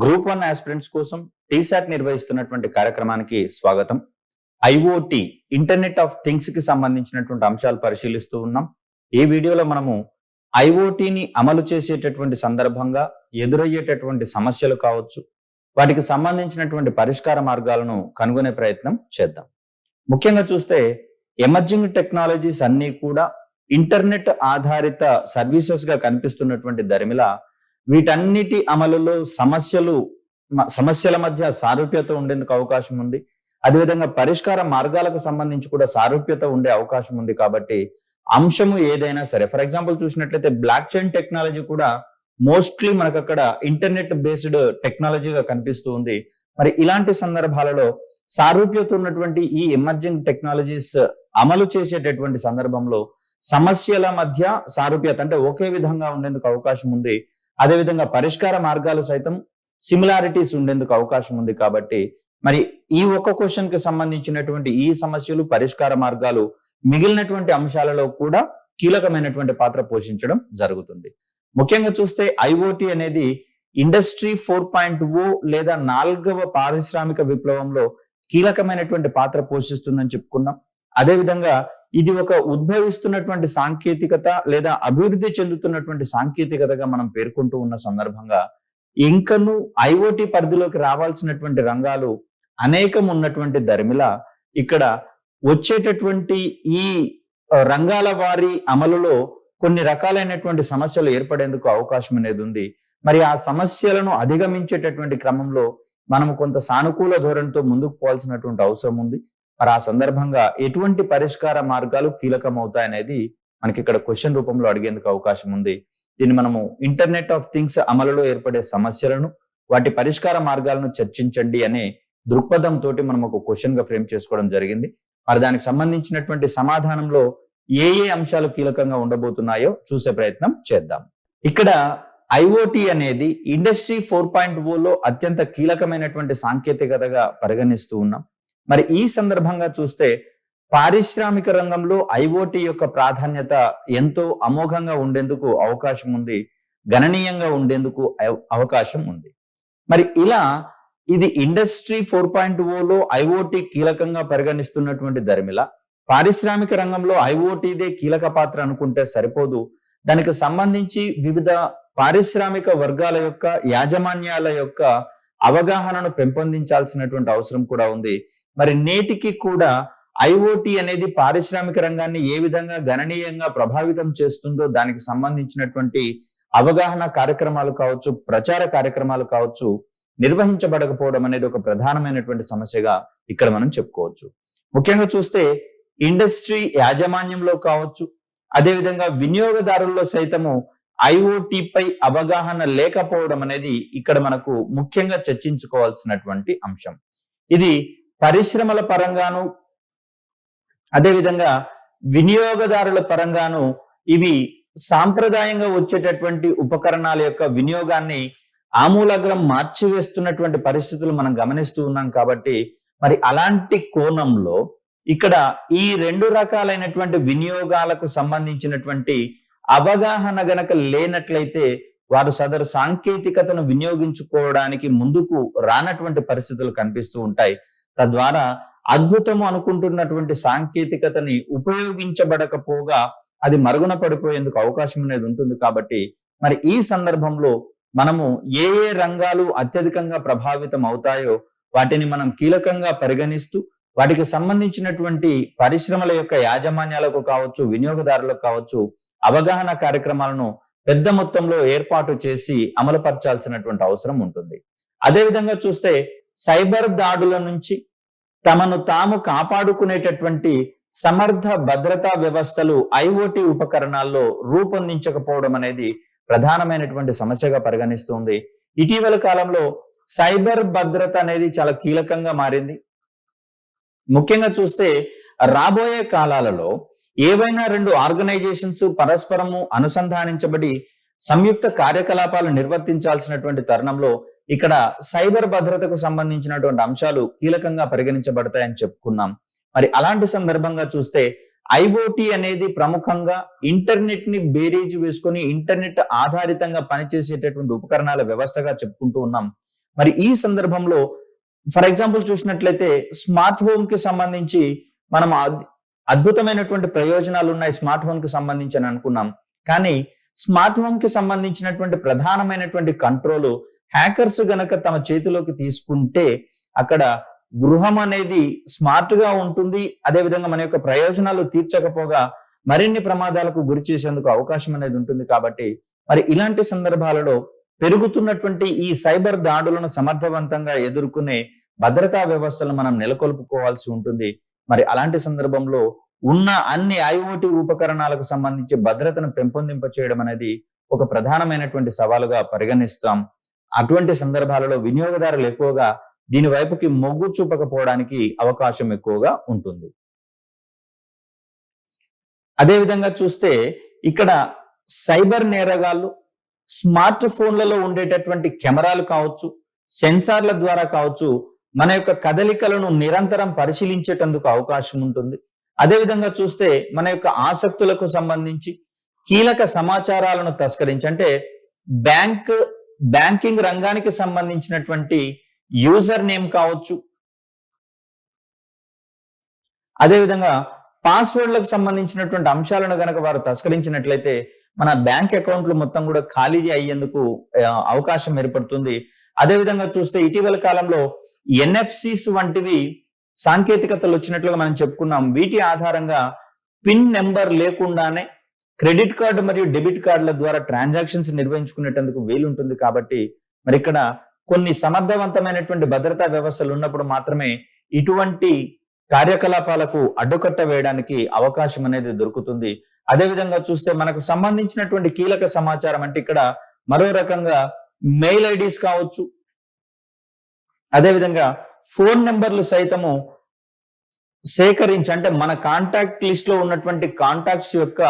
Group 1 aspirants కోసం టీసాట్ నిర్వహిస్తున్నటువంటి కార్యక్రమానికి స్వాగతం. ఐఓటి ఇంటర్నెట్ ఆఫ్ థింగ్స్ కి సంబంధించినటువంటి అంశాలు పరిశీలిస్తూ ఉన్నాం. ఈ వీడియోలో మనము ఐఓటిని అమలు చేసేటటువంటి సందర్భంగా ఎదురయ్యేటటువంటి సమస్యలు కావచ్చు, వాటికి సంబంధించినటువంటి పరిష్కార మార్గాలను కనుగొనే ప్రయత్నం చేద్దాం. ముఖ్యంగా చూస్తే ఎమర్జింగ్ టెక్నాలజీస్ అన్నీ కూడా ఇంటర్నెట్ ఆధారిత సర్వీసెస్ గా కనిపిస్తున్నటువంటి దరిమిల వీటన్నిటి అమలులో సమస్యల మధ్య సారూప్యత ఉండేందుకు అవకాశం ఉంది. అదేవిధంగా పరిష్కార మార్గాలకు సంబంధించి కూడా సారూప్యత ఉండే అవకాశం ఉంది. కాబట్టి అంశము ఏదైనా సరే, ఫర్ ఎగ్జాంపుల్ చూసినట్లయితే బ్లాక్ చైన్ టెక్నాలజీ కూడా మోస్ట్లీ మనకు అక్కడ ఇంటర్నెట్ బేస్డ్ టెక్నాలజీగా కనిపిస్తూ ఉంది. మరి ఇలాంటి సందర్భాలలో సారూప్యత ఉన్నటువంటి ఈ ఎమర్జింగ్ టెక్నాలజీస్ అమలు చేసేటటువంటి సందర్భంలో సమస్యల మధ్య సారూప్యత అంటే ఒకే విధంగా ఉండేందుకు అవకాశం ఉంది. అదేవిధంగా పరిష్కార మార్గాలు సైతం సిమిలారిటీస్ ఉండేందుకు అవకాశం ఉంది. కాబట్టి మరి ఈ ఒక్క క్వశ్చన్ కి సంబంధించినటువంటి ఈ సమస్యలు, పరిష్కార మార్గాలు మిగిలినటువంటి అంశాలలో కూడా కీలకమైనటువంటి పాత్ర పోషించడం జరుగుతుంది. ముఖ్యంగా చూస్తే ఐఓటి అనేది ఇండస్ట్రీ 4.0 లేదా 4వ పారిశ్రామిక విప్లవంలో కీలకమైనటువంటి పాత్ర పోషిస్తుందని చెప్పుకున్నాం. అదేవిధంగా ఇది ఒక ఉద్భవిస్తున్నటువంటి సాంకేతికత లేదా అభివృద్ధి చెందుతున్నటువంటి సాంకేతికతగా మనం పేర్కొంటూ ఉన్న సందర్భంగా ఇంకను ఐఓటి పరిధిలోకి రావాల్సినటువంటి రంగాలు అనేకం ఉన్నటువంటి దరిమిల ఇక్కడ వచ్చేటటువంటి ఈ రంగాల వారి అమలులో కొన్ని రకాలైనటువంటి సమస్యలు ఏర్పడేందుకు అవకాశం అనేది ఉంది. మరి ఆ సమస్యలను అధిగమించేటటువంటి క్రమంలో మనము కొంత సానుకూల ధోరణితో ముందుకు పోవాల్సినటువంటి అవసరం ఉంది. మరి ఆ సందర్భంగా ఎటువంటి పరిష్కార మార్గాలు కీలకం అవుతాయనేది మనకి ఇక్కడ క్వశ్చన్ రూపంలో అడిగేందుకు అవకాశం ఉంది. దీన్ని మనము ఇంటర్నెట్ ఆఫ్ థింగ్స్ అమలులో ఏర్పడే సమస్యలను, వాటి పరిష్కార మార్గాలను చర్చించండి అనే దృక్పథంతో మనం ఒక క్వశ్చన్ గా ఫ్రేమ్ చేసుకోవడం జరిగింది. మరి దానికి సంబంధించినటువంటి సమాధానంలో ఏ అంశాలు కీలకంగా ఉండబోతున్నాయో చూసే ప్రయత్నం చేద్దాం. ఇక్కడ ఐఓటి అనేది ఇండస్ట్రీ 4.0లో అత్యంత కీలకమైనటువంటి సాంకేతికతగా పరిగణిస్తూ ఉన్నాం. మరి ఈ సందర్భంగా చూస్తే పారిశ్రామిక రంగంలో ఐఓటి యొక్క ప్రాధాన్యత ఎంతో అమోఘంగా ఉండేందుకు అవకాశం ఉంది, గణనీయంగా ఉండేందుకు అవకాశం ఉంది. మరి ఇలా ఇది ఇండస్ట్రీ 4.0లో ఐఓటి కీలకంగా పరిగణిస్తున్నటువంటి దరిమిల పారిశ్రామిక రంగంలో ఐఓటిదే కీలక పాత్ర అనుకుంటే సరిపోదు. దానికి సంబంధించి వివిధ పారిశ్రామిక వర్గాల యొక్క యాజమాన్యాల యొక్క అవగాహనను పెంపొందించాల్సినటువంటి అవసరం కూడా ఉంది. మరి నేటికి కూడా ఐఓటి అనేది పారిశ్రామిక రంగాన్ని ఏ విధంగా గణనీయంగా ప్రభావితం చేస్తుందో దానికి సంబంధించినటువంటి అవగాహన కార్యక్రమాలు కావచ్చు, ప్రచార కార్యక్రమాలు కావచ్చు, నిర్వహించబడకపోవడం అనేది ఒక ప్రధానమైనటువంటి సమస్యగా ఇక్కడ మనం చెప్పుకోవచ్చు. ముఖ్యంగా చూస్తే ఇండస్ట్రీ యాజమాన్యంలో కావచ్చు, అదేవిధంగా వినియోగదారుల్లో సైతము ఐఓటిపై అవగాహన లేకపోవడం అనేది ఇక్కడ మనకు ముఖ్యంగా చర్చించుకోవాల్సినటువంటి అంశం. ఇది పరిశ్రమల పరంగాను, అదేవిధంగా వినియోగదారుల పరంగాను ఇవి సాంప్రదాయంగా వచ్చేటటువంటి ఉపకరణాల యొక్క వినియోగాన్ని ఆమూలాగ్రం మార్చివేస్తున్నటువంటి పరిస్థితులు మనం గమనిస్తూ ఉన్నాం. కాబట్టి మరి అలాంటి కోణంలో ఇక్కడ ఈ రెండు రకాలైనటువంటి వినియోగాలకు సంబంధించినటువంటి అవగాహన గనక లేనట్లయితే వారు సదరు సాంకేతికతను వినియోగించుకోవడానికి ముందుకు రానటువంటి పరిస్థితులు కనిపిస్తూ ఉంటాయి. తద్వారా అద్భుతము అనుకుంటున్నటువంటి సాంకేతికతని ఉపయోగించబడకపోగా అది మరుగున పడిపోయేందుకు అవకాశం అనేది ఉంటుంది. కాబట్టి మరి ఈ సందర్భంలో మనము ఏ రంగాలు అత్యధికంగా ప్రభావితం అవుతాయో వాటిని మనం కీలకంగా పరిగణిస్తూ వాటికి సంబంధించినటువంటి పరిశ్రమల యొక్క యాజమాన్యాలకు కావచ్చు, వినియోగదారులకు కావచ్చు, అవగాహన కార్యక్రమాలను పెద్ద మొత్తంలో ఏర్పాటు చేసి అమలుపరచాల్సినటువంటి అవసరం ఉంటుంది. అదేవిధంగా చూస్తే సైబర్ దాడుల నుంచి తమను తాము కాపాడుకునేటటువంటి సమర్థ భద్రతా వ్యవస్థలు ఐఓటి ఉపకరణాల్లో రూపొందించకపోవడం అనేది ప్రధానమైనటువంటి సమస్యగా పరిగణిస్తుంది. ఇటీవల కాలంలో సైబర్ భద్రత అనేది చాలా కీలకంగా మారింది. ముఖ్యంగా చూస్తే రాబోయే కాలాలలో ఏవైనా రెండు ఆర్గనైజేషన్స్ పరస్పరము అనుసంధానించబడి సంయుక్త కార్యకలాపాలు నిర్వర్తించాల్సినటువంటి తరుణంలో ఇక్కడ సైబర్ భద్రతకు సంబంధించినటువంటి అంశాలు కీలకంగా పరిగణించబడతాయని చెప్పుకున్నాం. మరి అలాంటి సందర్భంగా చూస్తే ఐఓటి అనేది ప్రముఖంగా ఇంటర్నెట్ ని బేరీజు వేసుకొని ఇంటర్నెట్ ఆధారితంగా పనిచేసేటటువంటి ఉపకరణాల వ్యవస్థగా చెప్పుకుంటూ ఉన్నాం. మరి ఈ సందర్భంలో ఫర్ ఎగ్జాంపుల్ చూసినట్లయితే స్మార్ట్ హోమ్ కి సంబంధించి మనం అద్భుతమైనటువంటి ప్రయోజనాలు ఉన్నాయి స్మార్ట్ హోమ్ కి సంబంధించి అని అనుకున్నాం. కానీ స్మార్ట్ హోమ్ కి సంబంధించినటువంటి ప్రధానమైనటువంటి కంట్రోల్ హ్యాకర్స్ గనక తమ చేతిలోకి తీసుకుంటే అక్కడ గృహం అనేది స్మార్ట్ గా ఉంటుంది. అదేవిధంగా మన యొక్క ప్రయోజనాలు తీర్చకపోగా మరిన్ని ప్రమాదాలకు గురి చేసేందుకు అవకాశం అనేది ఉంటుంది. కాబట్టి మరి ఇలాంటి సందర్భాలలో పెరుగుతున్నటువంటి ఈ సైబర్ దాడులను సమర్థవంతంగా ఎదుర్కొనే భద్రతా వ్యవస్థలను మనం నెలకొల్పుకోవాల్సి ఉంటుంది. మరి అలాంటి సందర్భంలో ఉన్న అన్ని IoT ఉపకరణాలకు సంబంధించి భద్రతను పెంపొందింప చేయడం అనేది ఒక ప్రధానమైనటువంటి సవాలుగా పరిగణిస్తాం. అటువంటి సందర్భాలలో వినియోగదారులు ఎక్కువగా దీని వైపుకి మొగ్గు చూపకపోవడానికి అవకాశం ఎక్కువగా ఉంటుంది. అదేవిధంగా చూస్తే ఇక్కడ సైబర్ నేరగాళ్ళు స్మార్ట్ ఫోన్లలో ఉండేటటువంటి కెమెరాలు కావచ్చు, సెన్సార్ల ద్వారా కావచ్చు, మన యొక్క కదలికలను నిరంతరం పరిశీలించేటందుకు అవకాశం ఉంటుంది. అదేవిధంగా చూస్తే మన యొక్క ఆసక్తులకు సంబంధించి కీలక సమాచారాలను తస్కరించి అంటే బ్యాంకింగ్ రంగానికి సంబంధించినటువంటి యూజర్ నేమ్ కావచ్చు, అదేవిధంగా పాస్వర్డ్లకు సంబంధించినటువంటి అంశాలను గనక వారు తస్కరించినట్లయితే మన బ్యాంక్ అకౌంట్లు మొత్తం కూడా ఖాళీ అయ్యేందుకు అవకాశం ఏర్పడుతుంది. అదేవిధంగా చూస్తే ఇటీవల కాలంలో NFCs వంటివి సాంకేతికతలు వచ్చినట్లుగా మనం చెప్పుకున్నాం. వీటి ఆధారంగా పిన్ నెంబర్ లేకుండానే క్రెడిట్ కార్డు మరియు డెబిట్ కార్డుల ద్వారా ట్రాన్సాక్షన్స్ నిర్వహించుకునేటందుకు వీలుంటుంది. కాబట్టి మరి ఇక్కడ కొన్ని సమర్థవంతమైనటువంటి భద్రతా వ్యవస్థలు ఉన్నప్పుడు మాత్రమే ఇటువంటి కార్యకలాపాలకు అడ్డుకట్ట వేయడానికి అవకాశం అనేది దొరుకుతుంది. అదేవిధంగా చూస్తే మనకు సంబంధించినటువంటి కీలక సమాచారం అంటే ఇక్కడ మరో రకంగా మెయిల్ ఐడీస్ కావచ్చు, అదేవిధంగా ఫోన్ నెంబర్లు సైతము సేకరించి అంటే మన కాంటాక్ట్ లిస్ట్ లో ఉన్నటువంటి కాంటాక్ట్స్ యొక్క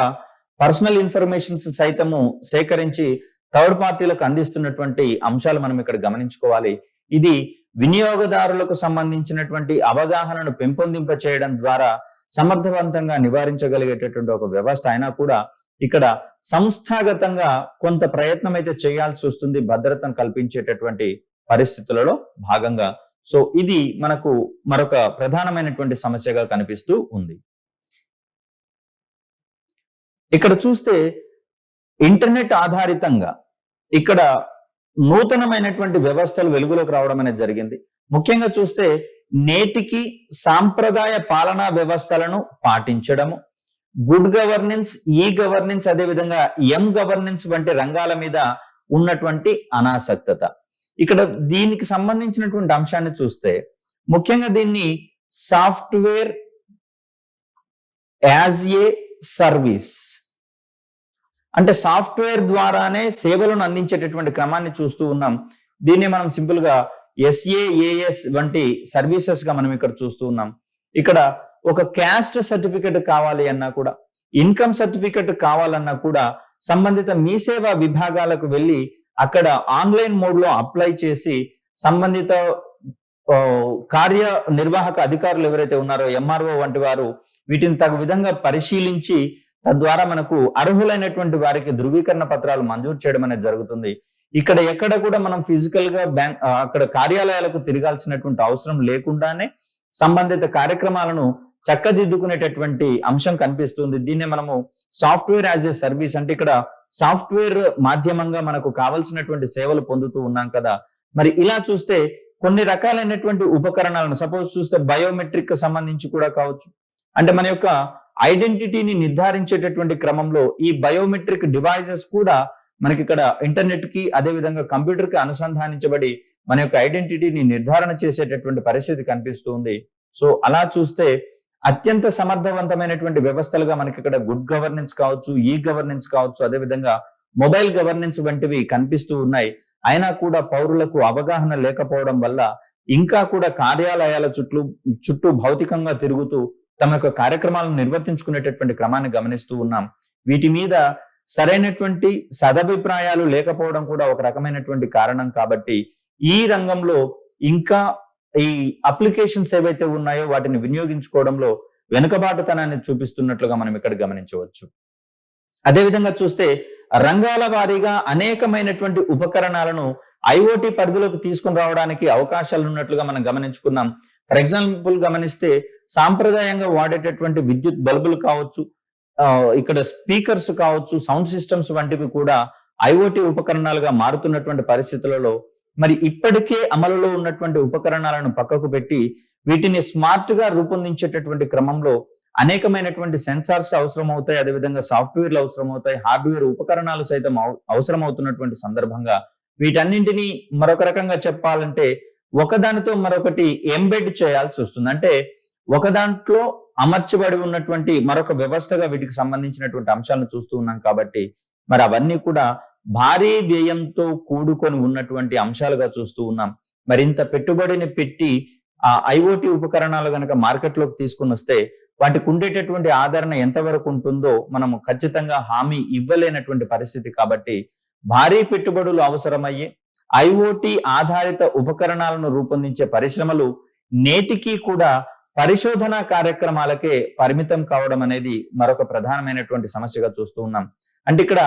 పర్సనల్ ఇన్ఫర్మేషన్స్ సైతము సేకరించి థర్డ్ పార్టీలకు అందిస్తున్నటువంటి అంశాలు మనం ఇక్కడ గమనించుకోవాలి. ఇది వినియోగదారులకు సంబంధించినటువంటి అవగాహనను పెంపొందింప చేయడం ద్వారా సమర్థవంతంగా నివారించగలిగేటటువంటి ఒక వ్యవస్థ అయినా కూడా ఇక్కడ సంస్థాగతంగా కొంత ప్రయత్నం అయితే చేయాల్సి వస్తుంది భద్రతను కల్పించేటటువంటి పరిస్థితులలో భాగంగా. సో ఇది మనకు మరొక ప్రధానమైనటువంటి సమస్యగా కనిపిస్తూ ఉంది. ఇక్కడ చూస్తే ఇంటర్నెట్ ఆధారితంగా ఇక్కడ నూతనమైనటువంటి వ్యవస్థలు వెలుగులోకి రావడం అనేది జరిగింది. ముఖ్యంగా చూస్తే నేటికి సాంప్రదాయ పాలనా వ్యవస్థలను పాటించడము, గుడ్ గవర్నెన్స్, ఈ గవర్నెన్స్, అదేవిధంగా గవర్నెన్స్ వంటి రంగాల మీద ఉన్నటువంటి అనాసక్తత. ఇక్కడ దీనికి సంబంధించినటువంటి అంశాన్ని చూస్తే ముఖ్యంగా దీన్ని సాఫ్ట్వేర్ యాజ్ ఏ సర్వీస్ అంటే సాఫ్ట్వేర్ ద్వారానే సేవలను అందించేటటువంటి క్రమాన్ని చూస్తూ ఉన్నాం. దీన్ని మనం సింపుల్ గా SaaS వంటి సర్వీసెస్ గా మనం ఇక్కడ చూస్తూ ఉన్నాం. ఇక్కడ ఒక క్యాస్ట్ సర్టిఫికెట్ కావాలి అన్నా కూడా, ఇన్కమ్ సర్టిఫికెట్ కావాలన్నా కూడా సంబంధిత మీ సేవా విభాగాలకు వెళ్ళి అక్కడ ఆన్లైన్ మోడ్ లో అప్లై చేసి సంబంధిత కార్యనిర్వాహక అధికారులు ఎవరైతే ఉన్నారో MRO వంటి వారు వీటిని తగు విధంగా పరిశీలించి తద్వారా మనకు అర్హులైనటువంటి వారికి ధృవీకరణ పత్రాలు మంజూరు చేయడం అనేది జరుగుతుంది. ఇక్కడ ఎక్కడ కూడా మనం ఫిజికల్ గా అక్కడ కార్యాలయాలకు తిరగాల్సినటువంటి అవసరం లేకుండానే సంబంధిత కార్యక్రమాలను చక్కదిద్దుకునేటటువంటి అంశం కనిపిస్తుంది. దీన్ని మనము సాఫ్ట్వేర్ యాజ్ ఏ సర్వీస్ అంటే ఇక్కడ సాఫ్ట్వేర్ మాధ్యమంగా మనకు కావాల్సినటువంటి సేవలు పొందుతూ ఉన్నాం కదా. మరి ఇలా చూస్తే కొన్ని రకాలైనటువంటి ఉపకరణాలను సపోజ్ చూస్తే బయోమెట్రిక్ సంబంధించి కూడా కావచ్చు. అంటే మన యొక్క ఐడెంటిటీని నిర్ధారించేటటువంటి క్రమంలో ఈ బయోమెట్రిక్ డివైజెస్ కూడా మనకి ఇక్కడ ఇంటర్నెట్ కి అదేవిధంగా కంప్యూటర్ కి అనుసంధానించబడి మన యొక్క ఐడెంటిటీని నిర్ధారణ చేసేటటువంటి పరిస్థితి కనిపిస్తుంది. సో అలా చూస్తే అత్యంత సమర్థవంతమైనటువంటి వ్యవస్థలుగా మనకి ఇక్కడ గుడ్ గవర్నెన్స్ కావచ్చు, ఈ గవర్నెన్స్ కావచ్చు, అదేవిధంగా మొబైల్ గవర్నెన్స్ వంటివి కనిపిస్తూ ఉన్నాయి. అయినా కూడా పౌరులకు అవగాహన లేకపోవడం వల్ల ఇంకా కూడా కార్యాలయాల చుట్టూ భౌతికంగా తిరుగుతూ తమ యొక్క కార్యక్రమాలను నిర్వర్తించుకునేటటువంటి క్రమాన్ని గమనిస్తూ ఉన్నాం. వీటి మీద సరైనటువంటి సదభిప్రాయాలు లేకపోవడం కూడా ఒక రకమైనటువంటి కారణం. కాబట్టి ఈ రంగంలో ఇంకా ఈ అప్లికేషన్స్ ఏవైతే ఉన్నాయో వాటిని వినియోగించుకోవడంలో వెనుకబాటుతనాన్ని చూపిస్తున్నట్లుగా మనం ఇక్కడ గమనించవచ్చు. అదేవిధంగా చూస్తే రంగాల వారీగా అనేకమైనటువంటి ఉపకరణాలను ఐఓటీ పరిధిలోకి తీసుకుని రావడానికి అవకాశాలు ఉన్నట్లుగా మనం గమనించుకున్నాం. ఫర్ ఎగ్జాంపుల్ గమనిస్తే సాంప్రదాయంగా వాడేటటువంటి విద్యుత్ బల్బులు కావచ్చు, ఇక్కడ స్పీకర్స్ కావచ్చు, సౌండ్ సిస్టమ్స్ వంటివి కూడా ఐఓటీ ఉపకరణాలుగా మారుతున్నటువంటి పరిస్థితులలో మరి ఇప్పటికే అమలులో ఉన్నటువంటి ఉపకరణాలను పక్కకు పెట్టి వీటిని స్మార్ట్ గా రూపొందించేటటువంటి క్రమంలో అనేకమైనటువంటి సెన్సార్స్ అవసరం అవుతాయి, అదేవిధంగా సాఫ్ట్వేర్లు అవసరం అవుతాయి, హార్డ్వేర్ ఉపకరణాలు సైతం అవసరం అవుతున్నటువంటి సందర్భంగా వీటన్నింటినీ మరొక రకంగా చెప్పాలంటే ఒకదానితో మరొకటి ఎంబెడ్ చేయాల్సి వస్తుంది. అంటే ఒక దాంట్లో అమర్చబడి ఉన్నటువంటి మరొక వ్యవస్థగా వీటికి సంబంధించినటువంటి అంశాలను చూస్తూ ఉన్నాం. కాబట్టి మరి అవన్నీ కూడా భారీ వ్యయంతో కూడుకొని ఉన్నటువంటి అంశాలుగా చూస్తూ ఉన్నాం. మరి ఇంత పెట్టుబడిని పెట్టి ఆ ఐఓటీ ఉపకరణాలు గనక మార్కెట్లోకి తీసుకుని వస్తే వాటికి ఉండేటటువంటి ఆదరణ ఎంతవరకు ఉంటుందో మనము ఖచ్చితంగా హామీ ఇవ్వలేనటువంటి పరిస్థితి. కాబట్టి భారీ పెట్టుబడులు అవసరమయ్యే ఐఓటీ ఆధారిత ఉపకరణాలను రూపొందించే పరిశ్రమలు నేటికి కూడా పరిశోధన కార్యక్రమాలకే పరిమితం కావడం అనేది మరొక ప్రధానమైనటువంటి సమస్యగా చూస్తూ ఉన్నాం. అంటే ఇక్కడ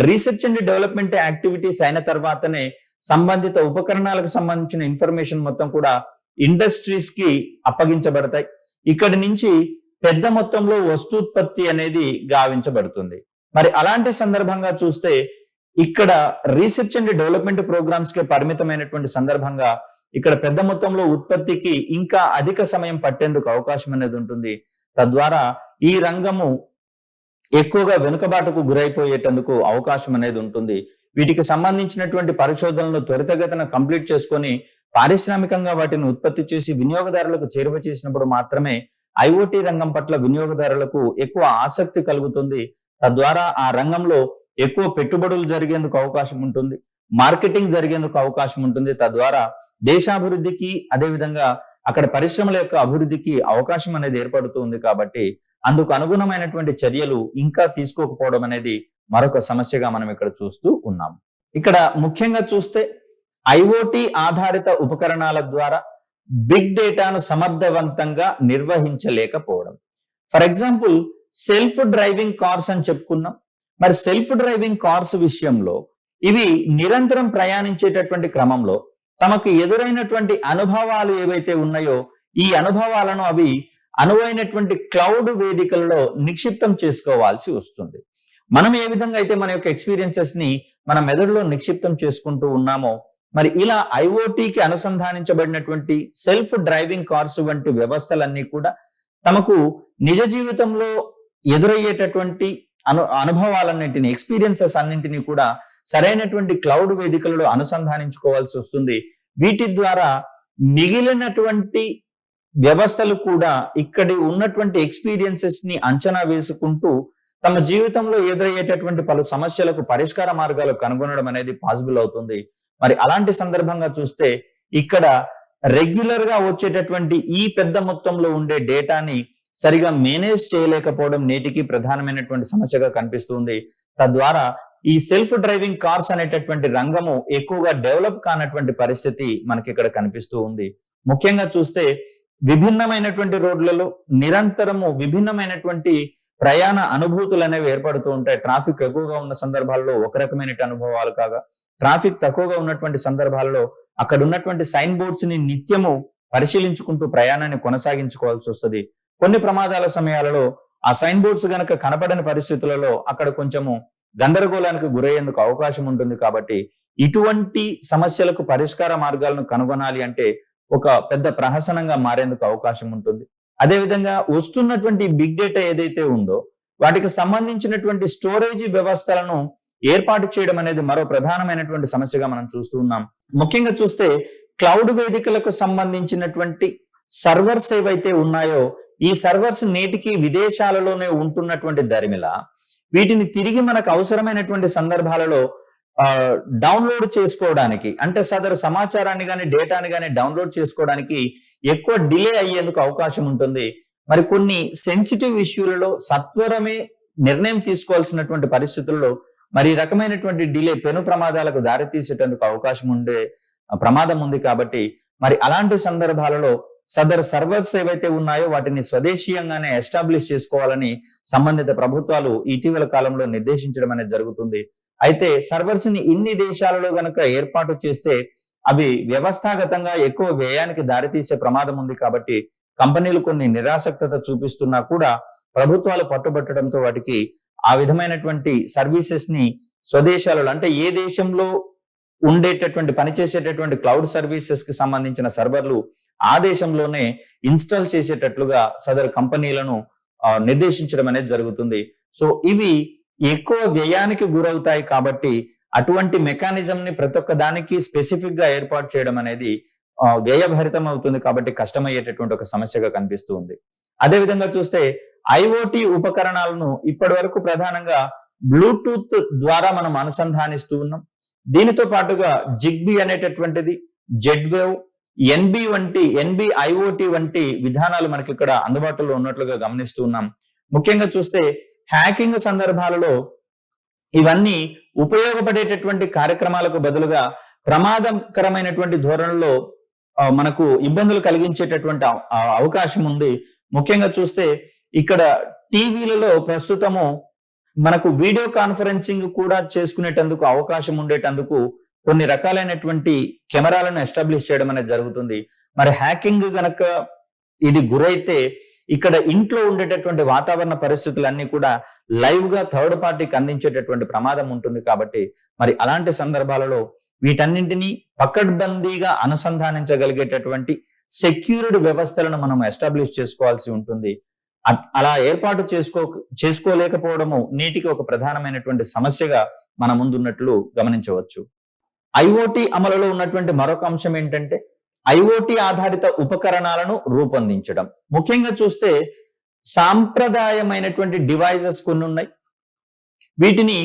రీసెర్చ్ అండ్ డెవలప్మెంట్ యాక్టివిటీస్ అయిన తర్వాతనే సంబంధిత ఉపకరణాలకు సంబంధించిన ఇన్ఫర్మేషన్ మొత్తం కూడా ఇండస్ట్రీస్ కి అప్పగించబడతాయి. ఇక్కడి నుంచి పెద్ద మొత్తంలో వస్తూత్పత్తి అనేది గావించబడుతుంది. మరి అలాంటి సందర్భంగా చూస్తే ఇక్కడ రీసెర్చ్ అండ్ డెవలప్మెంట్ ప్రోగ్రామ్స్ కే పరిమితమైనటువంటి సందర్భంగా ఇక్కడ పెద్ద మొత్తంలో ఉత్పత్తికి ఇంకా అధిక సమయం పట్టేందుకు అవకాశం అనేది ఉంటుంది. తద్వారా ఈ రంగము ఎక్కువగా వెనుకబాటుకు గురైపోయేటందుకు అవకాశం అనేది ఉంటుంది. వీటికి సంబంధించినటువంటి పరిశోధనలు త్వరితగతిన కంప్లీట్ చేసుకొని పారిశ్రామికంగా వాటిని ఉత్పత్తి చేసి వినియోగదారులకు చేరువ చేసినప్పుడు మాత్రమే ఐఓటీ రంగం పట్ల వినియోగదారులకు ఎక్కువ ఆసక్తి కలుగుతుంది. తద్వారా ఆ రంగంలో ఎక్కువ పెట్టుబడులు జరిగేందుకు అవకాశం ఉంటుంది, మార్కెటింగ్ జరిగేందుకు అవకాశం ఉంటుంది. తద్వారా దేశాభివృద్ధికి అదేవిధంగా అక్కడ పరిశ్రమల యొక్క అభివృద్ధికి అవకాశం అనేది ఏర్పడుతుంది. కాబట్టి అందుకు అనుగుణమైనటువంటి చర్యలు ఇంకా తీసుకోకపోవడం అనేది మరొక సమస్యగా మనం ఇక్కడ చూస్తూ ఉన్నాం. ఇక్కడ ముఖ్యంగా చూస్తే ఐఓటీ ఆధారిత ఉపకరణాల ద్వారా బిగ్ డేటాను సమర్థవంతంగా నిర్వహించలేకపోవడం. For example self driving cars అని చెప్పుకున్నాం. మరి సెల్ఫ్ డ్రైవింగ్ కార్స్ విషయంలో ఇవి నిరంతరం ప్రయాణించేటటువంటి క్రమంలో తమకు ఎదురైనటువంటి అనుభవాలు ఏవైతే ఉన్నాయో ఈ అనుభవాలను అవి అనువైనటువంటి క్లౌడ్ వేదికల్లో నిక్షిప్తం చేసుకోవాల్సి వస్తుంది. మనం ఏ విధంగా అయితే మన యొక్క ఎక్స్పీరియన్సెస్ ని మన మెదడులో నిక్షిప్తం చేసుకుంటూ ఉన్నామో మరి ఇలా ఐఓటీకి అనుసంధానించబడినటువంటి సెల్ఫ్ డ్రైవింగ్ కార్స్ వంటి వ్యవస్థలన్నీ కూడా తమకు నిజ జీవితంలో ఎదురయ్యేటటువంటి అనుభవాలన్నింటినీ ఎక్స్పీరియన్సెస్ అన్నింటినీ కూడా సరైనటువంటి క్లౌడ్ వేదికలలో అనుసంధానించుకోవాల్సి వస్తుంది. వీటి ద్వారా మిగిలినటువంటి వ్యవస్థలు కూడా ఇక్కడి ఉన్నటువంటి ఎక్స్పీరియన్సెస్ ని అంచనా వేసుకుంటూ తమ జీవితంలో ఎదురయ్యేటటువంటి పలు సమస్యలకు పరిష్కార మార్గాలు కనుగొనడం అనేది పాసిబుల్ అవుతుంది. మరి అలాంటి సందర్భంగా చూస్తే ఇక్కడ రెగ్యులర్ గా వచ్చేటటువంటి ఈ పెద్ద మొత్తంలో ఉండే డేటాని సరిగా మేనేజ్ చేయలేకపోవడం నేటికి ప్రధానమైనటువంటి సమస్యగా కనిపిస్తుంది. తద్వారా ఈ సెల్ఫ్ డ్రైవింగ్ కార్స్ అనేటటువంటి రంగము ఎక్కువగా డెవలప్ కానటువంటి పరిస్థితి మనకి ఇక్కడ కనిపిస్తూ ఉంది. ముఖ్యంగా చూస్తే విభిన్నమైనటువంటి రోడ్లలో నిరంతరము విభిన్నమైనటువంటి ప్రయాణ అనుభూతులు అనేవి ఏర్పడుతూ ఉంటాయి. ట్రాఫిక్ ఎక్కువగా ఉన్న సందర్భాల్లో ఒక రకమైన అనుభవాలు కాగా, ట్రాఫిక్ తక్కువగా ఉన్నటువంటి సందర్భాల్లో అక్కడ ఉన్నటువంటి సైన్ బోర్డ్స్ ని నిత్యము పరిశీలించుకుంటూ ప్రయాణాన్ని కొనసాగించుకోవాల్సి వస్తుంది. కొన్ని ప్రమాదాల సమయాలలో ఆ సైన్ బోర్డ్స్ గనక కనపడని పరిస్థితులలో అక్కడ కొంచెము గందరగోళానికి గురయ్యేందుకు అవకాశం ఉంటుంది. కాబట్టి ఇటువంటి సమస్యలకు పరిష్కార మార్గాలను కనుగొనాలి అంటే ఒక పెద్ద ప్రహసనంగా మారేందుకు అవకాశం ఉంటుంది. అదేవిధంగా వస్తున్నటువంటి బిగ్ డేటా ఏదైతే ఉందో వాటికి సంబంధించినటువంటి స్టోరేజ్ వ్యవస్థలను ఏర్పాటు చేయడం అనేది మరో ప్రధానమైనటువంటి సమస్యగా మనం చూస్తూ ఉన్నాం. ముఖ్యంగా చూస్తే క్లౌడ్ వేదికలకు సంబంధించినటువంటి సర్వర్స్ ఏవైతే ఉన్నాయో ఈ సర్వర్స్ నేటికి విదేశాలలోనే ఉంటున్నటువంటి దరిమిల వీటిని తిరిగి మనకు అవసరమైనటువంటి సందర్భాలలో డౌన్లోడ్ చేసుకోవడానికి అంటే సదరు సమాచారాన్ని కానీ డేటాని కానీ డౌన్లోడ్ చేసుకోవడానికి ఎక్కువ డిలే అయ్యేందుకు అవకాశం ఉంటుంది. మరి కొన్ని సెన్సిటివ్ ఇష్యూలలో సత్వరమే నిర్ణయం తీసుకోవాల్సినటువంటి పరిస్థితుల్లో మరి ఈ రకమైనటువంటి డిలే పెను ప్రమాదాలకు దారితీసేటందుకు అవకాశం ఉండే ప్రమాదం ఉంది. కాబట్టి మరి అలాంటి సందర్భాలలో సదరు సర్వర్స్ ఏవైతే ఉన్నాయో వాటిని స్వదేశీయంగానే ఎస్టాబ్లిష్ చేసుకోవాలని సంబంధిత ప్రభుత్వాలు ఇటీవల కాలంలో నిర్దేశించడం అనేది జరుగుతుంది. అయితే సర్వర్స్ ని ఇన్ని దేశాలలో గనక ఏర్పాటు చేస్తే అవి వ్యవస్థాగతంగా ఎక్కువ వ్యయానికి దారితీసే ప్రమాదం ఉంది కాబట్టి కంపెనీలు కొన్ని నిరాసక్తత చూపిస్తున్నా కూడా ప్రభుత్వాలు పట్టుబట్టడంతో వాటికి ఆ విధమైనటువంటి సర్వీసెస్ ని స్వదేశాలలో అంటే ఏ దేశంలో ఉండేటటువంటి పనిచేసేటటువంటి క్లౌడ్ సర్వీసెస్ కి సంబంధించిన సర్వర్లు ఆ దేశంలోనే ఇన్స్టాల్ చేసేటట్లుగా సదరు కంపెనీలను నిర్దేశించడం అనేది జరుగుతుంది. సో ఇవి ఎక్కువ వ్యయానికి గురవుతాయి కాబట్టి అటువంటి మెకానిజం ని ప్రతి ఒక్క దానికి స్పెసిఫిక్ గా ఏర్పాటు చేయడం అనేది వ్యయభరితం అవుతుంది కాబట్టి కష్టమయ్యేటటువంటి ఒక సమస్యగా కనిపిస్తూ ఉంది. అదే విధంగా చూస్తే ఐఓటి ఉపకరణాలను ఇప్పటి వరకు ప్రధానంగా బ్లూటూత్ ద్వారా మనం అనుసంధానిస్తూ ఉన్నాం. దీనితో పాటుగా జిగ్బీ అనేటటువంటిది, జెడ్ వేవ్, ఎన్బి ఐఓటి వంటి విధానాలు మనకి ఇక్కడ అందుబాటులో ఉన్నట్లుగా గమనిస్తూ ఉన్నాం. ముఖ్యంగా చూస్తే హ్యాకింగ్ సందర్భాలలో ఇవన్నీ ఉపయోగపడేటటువంటి కార్యక్రమాలకు బదులుగా ప్రమాదకరమైనటువంటి ధోరణిలో మనకు ఇబ్బందులు కలిగించేటటువంటి అవకాశం ఉంది. ముఖ్యంగా చూస్తే ఇక్కడ టీవీలలో ప్రస్తుతము మనకు వీడియో కాన్ఫరెన్సింగ్ కూడా చేసుకునేటందుకు అవకాశం ఉండేటందుకు కొన్ని రకాలైనటువంటి కెమెరాలను ఎస్టాబ్లిష్ చేయడం అనేది జరుగుతుంది. మరి హ్యాకింగ్ గనక ఇది గురైతే ఇక్కడ ఇంట్లో ఉండేటటువంటి వాతావరణ పరిస్థితులన్నీ కూడా లైవ్ గా థర్డ్ పార్టీకి అందించేటటువంటి ప్రమాదం ఉంటుంది. కాబట్టి మరి అలాంటి సందర్భాలలో వీటన్నింటినీ పకడ్బందీగా అనుసంధానించగలిగేటటువంటి సెక్యూర్డ్ వ్యవస్థలను మనం ఎస్టాబ్లిష్ చేసుకోవాల్సి ఉంటుంది. అలా ఏర్పాటు చేసుకోలేకపోవడము నేటికి ఒక ప్రధానమైనటువంటి సమస్యగా మన ముందున్నట్లు గమనించవచ్చు. ఐఓటి అమలులో ఉన్నటువంటి మరొక అంశం ఏంటంటే ఐఓటి ఆధారిత ఉపకరణాలను రూపొందించడం. ముఖ్యంగా చూస్తే సాంప్రదాయమైనటువంటి డివైజెస్ కొన్ని ఉన్నాయి. వీటిని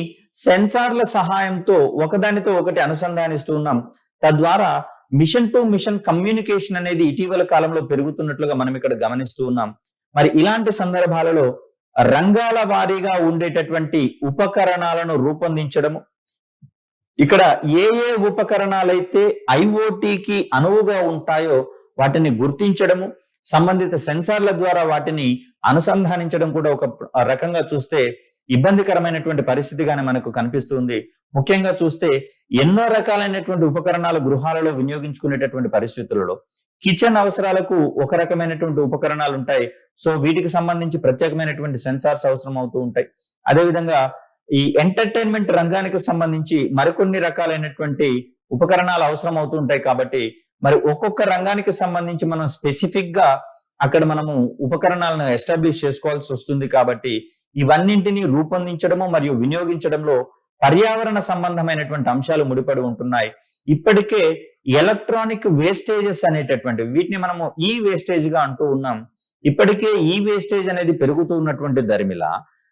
సెన్సార్ల సహాయంతో ఒకదానితో ఒకటి అనుసంధానిస్తూ ఉన్నాం. తద్వారా మిషన్ టు మిషన్ కమ్యూనికేషన్ అనేది ఇటీవల కాలంలో పెరుగుతున్నట్లుగా మనం ఇక్కడ గమనిస్తూ ఉన్నాం. మరి ఇలాంటి సందర్భాలలో రంగాల వారీగా ఉండేటటువంటి ఉపకరణాలను రూపొందించడము, ఇక్కడ ఏ ఏ ఉపకరణాలైతే ఐఓటికి అనువుగా ఉంటాయో వాటిని గుర్తించడము, సంబంధిత సెన్సార్ల ద్వారా వాటిని అనుసంధానించడం కూడా ఒక రకంగా చూస్తే ఇబ్బందికరమైనటువంటి పరిస్థితిగానే మనకు కనిపిస్తుంది. ముఖ్యంగా చూస్తే ఎన్నో రకాలైనటువంటి ఉపకరణాలు గృహాలలో వినియోగించుకునేటటువంటి పరిస్థితులలో కిచెన్ అవసరాలకు ఒక రకమైనటువంటి ఉపకరణాలు ఉంటాయి. సో వీటికి సంబంధించి ప్రత్యేకమైనటువంటి సెన్సార్స్ అవసరం అవుతూ ఉంటాయి. అదేవిధంగా ఈ ఎంటర్టైన్మెంట్ రంగానికి సంబంధించి మరికొన్ని రకాలైనటువంటి ఉపకరణాలు అవసరం అవుతూ ఉంటాయి. కాబట్టి మరి ఒక్కొక్క రంగానికి సంబంధించి మనం స్పెసిఫిక్ గా అక్కడ మనము ఉపకరణాలను ఎస్టాబ్లిష్ చేసుకోవాల్సి వస్తుంది. కాబట్టి ఇవన్నింటినీ రూపొందించడము మరియు వినియోగించడంలో పర్యావరణ సంబంధమైనటువంటి అంశాలు ముడిపడి ఉంటున్నాయి. ఇప్పటికే ఎలక్ట్రానిక్ వేస్టేజెస్ అనేటటువంటి వీటిని మనము ఈ వేస్టేజ్ గా అంటూ ఉన్నాం. ఇప్పటికే ఈ వేస్టేజ్ అనేది పెరుగుతూ ఉన్నటువంటి దరిమిల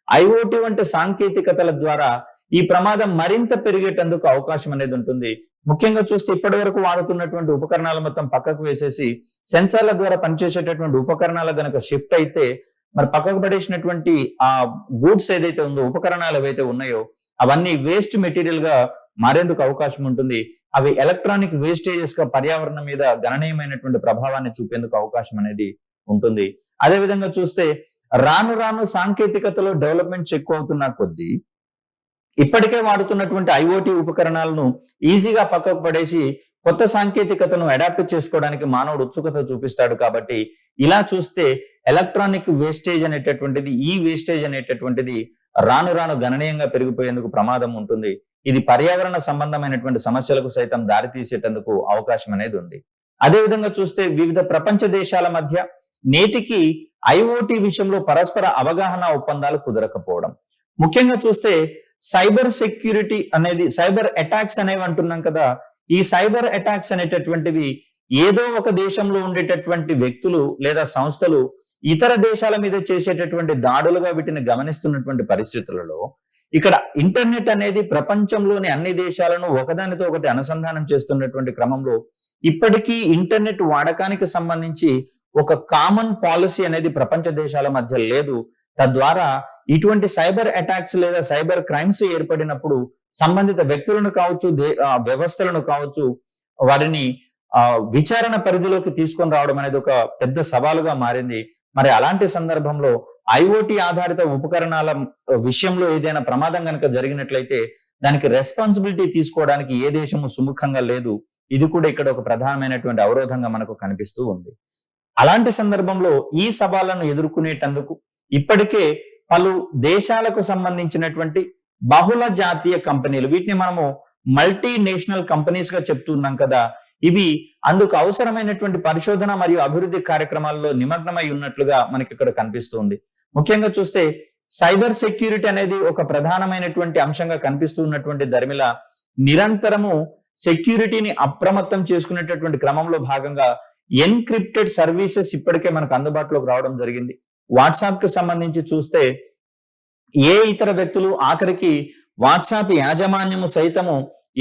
ఐఓటి వంటి సాంకేతికతల ద్వారా ఈ ప్రమాదం మరింత పెరిగేటందుకు అవకాశం అనేది ఉంటుంది. ముఖ్యంగా చూస్తే ఇప్పటి వరకు వాడుతున్నటువంటి ఉపకరణాలు మొత్తం పక్కకు వేసేసి సెన్సార్ల ద్వారా పనిచేసేటటువంటి ఉపకరణాలు గనక షిఫ్ట్ అయితే మరి పక్కకు పడేసినటువంటి ఆ గూడ్స్ ఏదైతే ఉందో, ఉపకరణాలు ఏవైతే ఉన్నాయో అవన్నీ వేస్ట్ మెటీరియల్ గా మారేందుకు అవకాశం ఉంటుంది. అవి ఎలక్ట్రానిక్ వేస్టేజెస్ గా పర్యావరణం మీద గణనీయమైనటువంటి ప్రభావాన్ని చూపేందుకు అవకాశం అనేది ఉంటుంది. అదే విధంగా చూస్తే రాను రాను సాంకేతికతలో డెవలప్మెంట్స్ ఎక్కువ అవుతున్న కొద్దీ ఇప్పటికే వాడుతున్నటువంటి ఐఓటి ఉపకరణాలను ఈజీగా పక్కకు పడేసి కొత్త సాంకేతికతను అడాప్ట్ చేసుకోవడానికి మానవుడు ఉత్సుకత చూపిస్తాడు. కాబట్టి ఇలా చూస్తే ఎలక్ట్రానిక్ వేస్టేజ్ అనేటటువంటిది, ఈ వేస్టేజ్ అనేటటువంటిది రాను రాను గణనీయంగా పెరిగిపోయేందుకు ప్రమాదం ఉంటుంది. ఇది పర్యావరణ సంబంధమైనటువంటి సమస్యలకు సైతం దారితీసేటందుకు అవకాశం అనేది ఉంది. అదే విధంగా చూస్తే వివిధ ప్రపంచ దేశాల మధ్య నేటికి ఐఓటి విషయంలో పరస్పర అవగాహన ఒప్పందాలు కుదరకపోవడం. ముఖ్యంగా చూస్తే సైబర్ సెక్యూరిటీ అనేది, సైబర్ అటాక్స్ అనేవి అంటున్నాం కదా, ఈ సైబర్ అటాక్స్ అనేటటువంటివి ఏదో ఒక దేశంలో ఉండేటటువంటి వ్యక్తులు లేదా సంస్థలు ఇతర దేశాల మీద చేసేటటువంటి దాడులుగా వీటిని గమనిస్తున్నటువంటి పరిస్థితులలో ఇక్కడ ఇంటర్నెట్ అనేది ప్రపంచంలోని అన్ని దేశాలను ఒకదానితో ఒకటి అనుసంధానం చేస్తున్నటువంటి క్రమంలో ఇప్పటికీ ఇంటర్నెట్ వాడకానికి సంబంధించి ఒక కామన్ పాలసీ అనేది ప్రపంచ దేశాల మధ్య లేదు. తద్వారా ఇటువంటి సైబర్ అటాక్స్ లేదా సైబర్ క్రైమ్స్ ఏర్పడినప్పుడు సంబంధిత వ్యక్తులను కావచ్చు, వ్యవస్థలను కావచ్చు, వారిని విచారణ పరిధిలోకి తీసుకొని రావడం అనేది ఒక పెద్ద సవాలుగా మారింది. మరి అలాంటి సందర్భంలో ఐఓటి ఆధారిత ఉపకరణాల విషయంలో ఏదైనా ప్రమాదం కనుక జరిగినట్లయితే దానికి రెస్పాన్సిబిలిటీ తీసుకోవడానికి ఏ దేశము సుముఖంగా లేదు. ఇది కూడా ఇక్కడ ఒక ప్రధానమైనటువంటి అవరోధంగా మనకు కనిపిస్తూ ఉంది. అలాంటి సందర్భంలో ఈ సవాళ్లను ఎదుర్కొనేటందుకు ఇప్పటికే పలు దేశాలకు సంబంధించినటువంటి బహుళ జాతీయ కంపెనీలు, వీటిని మనము మల్టీనేషనల్ కంపెనీస్ గా చెప్తున్నాం కదా, ఇవి అందుకు అవసరమైనటువంటి పరిశోధన మరియు అభివృద్ధి కార్యక్రమాల్లో నిమగ్నమై ఉన్నట్లుగా మనకి ఇక్కడ కనిపిస్తుంది. ముఖ్యంగా చూస్తే సైబర్ సెక్యూరిటీ అనేది ఒక ప్రధానమైనటువంటి అంశంగా కనిపిస్తూ ఉన్నటువంటి ధర్మిల నిరంతరము సెక్యూరిటీని అప్రమత్తం చేసుకునేటటువంటి క్రమంలో భాగంగా ఎన్క్రిప్టెడ్ సర్వీసెస్ ఇప్పటికే మనకు అందుబాటులోకి రావడం జరిగింది. వాట్సాప్ కి సంబంధించి చూస్తే ఏ ఇతర వ్యక్తులు, ఆఖరికి వాట్సాప్ యాజమాన్యము సైతము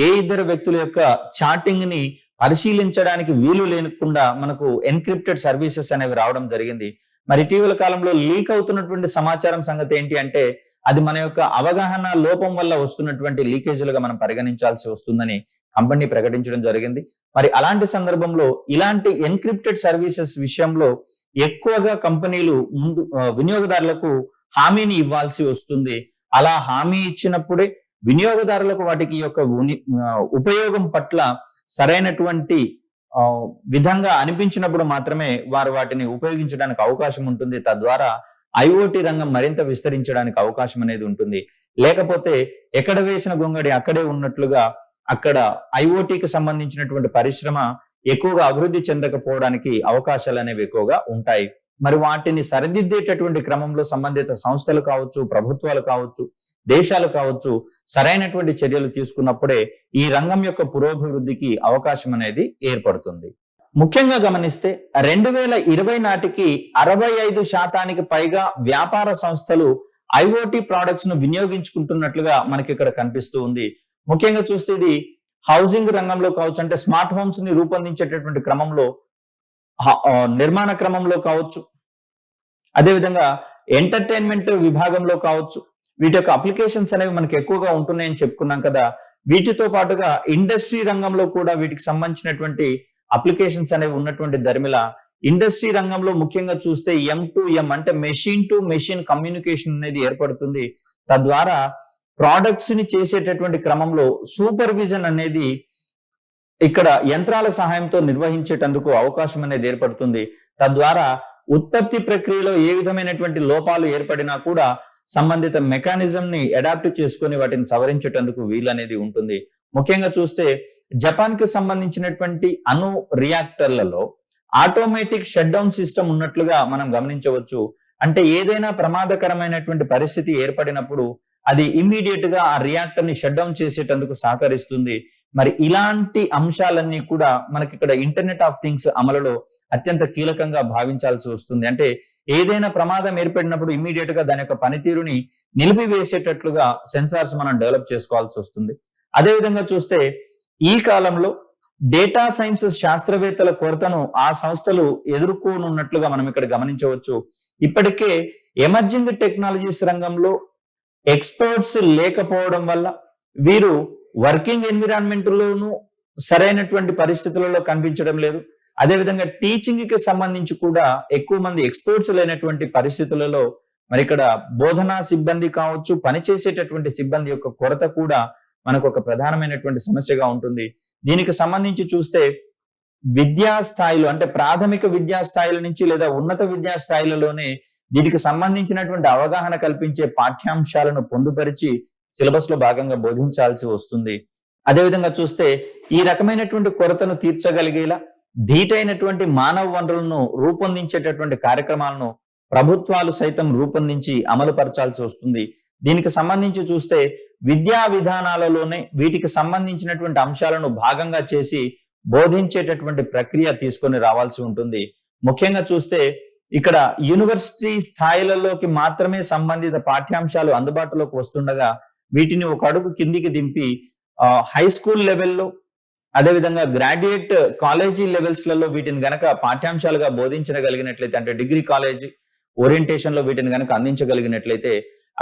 ఏ ఇద్దరు వ్యక్తుల యొక్క చాటింగ్ ని పరిశీలించడానికి వీలు లేకుండా మనకు ఎన్క్రిప్టెడ్ సర్వీసెస్ అనేవి రావడం జరిగింది. మరి ఇటీవల కాలంలో లీక్ అవుతున్నటువంటి సమాచారం సంగతి ఏంటి అంటే అది మన యొక్క అవగాహన లోపం వల్ల వస్తున్నటువంటి లీకేజీలుగా మనం పరిగణించాల్సి వస్తుందని కంపెనీ ప్రకటించడం జరిగింది. మరి అలాంటి సందర్భంలో ఇలాంటి ఎన్క్రిప్టెడ్ సర్వీసెస్ విషయంలో ఎక్కువగా కంపెనీలు ముందు వినియోగదారులకు హామీని ఇవ్వాల్సి వస్తుంది. అలా హామీ ఇచ్చినప్పుడే వినియోగదారులకు వాటికి యొక్క ఉపయోగం పట్ల సరైనటువంటి విధంగా అనిపించినప్పుడు మాత్రమే వారు వాటిని ఉపయోగించడానికి అవకాశం ఉంటుంది. తద్వారా ఐఓటీ రంగం మరింత విస్తరించడానికి అవకాశం అనేది ఉంటుంది. లేకపోతే ఎక్కడ వేసిన గొంగడి అక్కడే ఉన్నట్లుగా అక్కడ ఐఓటీకి సంబంధించినటువంటి పరిశ్రమ ఎక్కువగా అభివృద్ధి చెందకపోవడానికి అవకాశాలు అనేవి ఎక్కువగా ఉంటాయి. మరి వాటిని సరిదిద్దేటటువంటి క్రమంలో సంబంధిత సంస్థలు కావచ్చు, ప్రభుత్వాలు కావచ్చు, దేశాలు కావచ్చు సరైనటువంటి చర్యలు తీసుకున్నప్పుడే ఈ రంగం యొక్క పురోభివృద్ధికి అవకాశం అనేది ఏర్పడుతుంది. ముఖ్యంగా గమనిస్తే 2020 నాటికి 65% పైగా వ్యాపార సంస్థలు ఐఓటీ ప్రొడక్ట్స్ ను వినియోగించుకుంటున్నట్లుగా మనకి ఇక్కడ కనిపిస్తూ ఉంది. ముఖ్యంగా చూస్తే ఇది హౌసింగ్ రంగంలో కావచ్చు, అంటే స్మార్ట్ హోమ్స్ ని రూపొందించేటటువంటి క్రమంలో, నిర్మాణ క్రమంలో కావచ్చు, అదేవిధంగా ఎంటర్టైన్మెంట్ విభాగంలో కావచ్చు, వీటి యొక్క అప్లికేషన్స్ అనేవి మనకి ఎక్కువగా ఉంటున్నాయని చెప్పుకున్నాం కదా. వీటితో పాటుగా ఇండస్ట్రీ రంగంలో కూడా వీటికి సంబంధించినటువంటి అప్లికేషన్స్ అనేవి ఉన్నటువంటి ధర్మిల ఇండస్ట్రీ రంగంలో ముఖ్యంగా చూస్తే M2M అంటే మెషిన్ టు మెషిన్ కమ్యూనికేషన్ అనేది ఏర్పడుతుంది. తద్వారా ప్రోడక్ట్స్ ని చేసేటటువంటి క్రమంలో సూపర్విజన్ అనేది ఇక్కడ యంత్రాల సహాయంతో నిర్వహించేటందుకు అవకాశం అనేది ఏర్పడుతుంది. తద్వారా ఉత్పత్తి ప్రక్రియలో ఏ విధమైనటువంటి లోపాలు ఏర్పడినా కూడా సంబంధిత మెకానిజం ని అడాప్ట్ చేసుకొని వాటిని సవరించేటందుకు వీలు అనేది ఉంటుంది. ముఖ్యంగా చూస్తే జపాన్ కి సంబంధించినటువంటి అణు రియాక్టర్లలో ఆటోమేటిక్ షట్ డౌన్ సిస్టమ్ ఉన్నట్లుగా మనం గమనించవచ్చు. అంటే ఏదైనా ప్రమాదకరమైనటువంటి పరిస్థితి ఏర్పడినప్పుడు అది ఇమ్మీడియట్ గా ఆ రియాక్టర్ ని షట్ డౌన్ చేసేటందుకు సహకరిస్తుంది. మరి ఇలాంటి అంశాలన్నీ కూడా మనకి ఇక్కడ ఇంటర్నెట్ ఆఫ్ థింగ్స్ అమలులో అత్యంత కీలకంగా భావించాల్సి వస్తుంది. అంటే ఏదైనా ప్రమాదం ఏర్పడినప్పుడు ఇమ్మీడియట్ గా దాని యొక్క పనితీరుని నిలిపివేసేటట్లుగా సెన్సార్స్ మనం డెవలప్ చేసుకోవాల్సి వస్తుంది. అదేవిధంగా చూస్తే ఈ కాలంలో డేటా సైన్స్ శాస్త్రవేత్తల కొరతను ఆ సంస్థలు ఎదుర్కోనున్నట్లుగా మనం ఇక్కడ గమనించవచ్చు. ఇప్పటికే ఎమర్జింగ్ టెక్నాలజీస్ రంగంలో ఎక్స్పర్ట్స్ లేకపోవడం వల్ల వీరు వర్కింగ్ ఎన్విరాన్మెంట్ లోను సరైనటువంటి పరిస్థితులలో కనిపించడం లేదు. అదేవిధంగా టీచింగ్ కి సంబంధించి కూడా ఎక్కువ మంది ఎక్స్పర్ట్స్ లేనటువంటి పరిస్థితులలో మరి ఇక్కడ బోధనా సిబ్బంది కావచ్చు, పనిచేసేటటువంటి సిబ్బంది యొక్క కొరత కూడా మనకు ఒక ప్రధానమైనటువంటి సమస్యగా ఉంటుంది. దీనికి సంబంధించి చూస్తే విద్యా స్థాయిలో, అంటే ప్రాథమిక విద్యా స్థాయిల నుంచి లేదా ఉన్నత విద్యా స్థాయిలలోనే దీనికి సంబంధించినటువంటి అవగాహన కల్పించే పాఠ్యాంశాలను పొందుపరిచి సిలబస్ లో భాగంగా బోధించాల్సి వస్తుంది. అదేవిధంగా చూస్తే ఈ రకమైనటువంటి కొరతను తీర్చగలిగేలా ధీటైనటువంటి మానవ వనరులను రూపొందించేటటువంటి కార్యక్రమాలను ప్రభుత్వాలు సైతం రూపొందించి అమలు పరచాల్సి వస్తుంది. దీనికి సంబంధించి చూస్తే విద్యా విధానాలలోనే వీటికి సంబంధించినటువంటి అంశాలను భాగంగా చేసి బోధించేటటువంటి ప్రక్రియ తీసుకొని రావాల్సి ఉంటుంది. ముఖ్యంగా చూస్తే ఇక్కడ యూనివర్సిటీ స్థాయిలలోకి మాత్రమే సంబంధిత పాఠ్యాంశాలు అందుబాటులోకి వస్తుండగా వీటిని ఒక అడుగు కిందికి దింపి హై స్కూల్ లెవెల్లో, అదేవిధంగా గ్రాడ్యుయేట్ కాలేజీ లెవెల్స్ లలో వీటిని గనక పాఠ్యాంశాలుగా బోధించగలిగినట్లయితే, అంటే డిగ్రీ కాలేజీ ఓరియంటేషన్ లో వీటిని గనక అందించగలిగినట్లయితే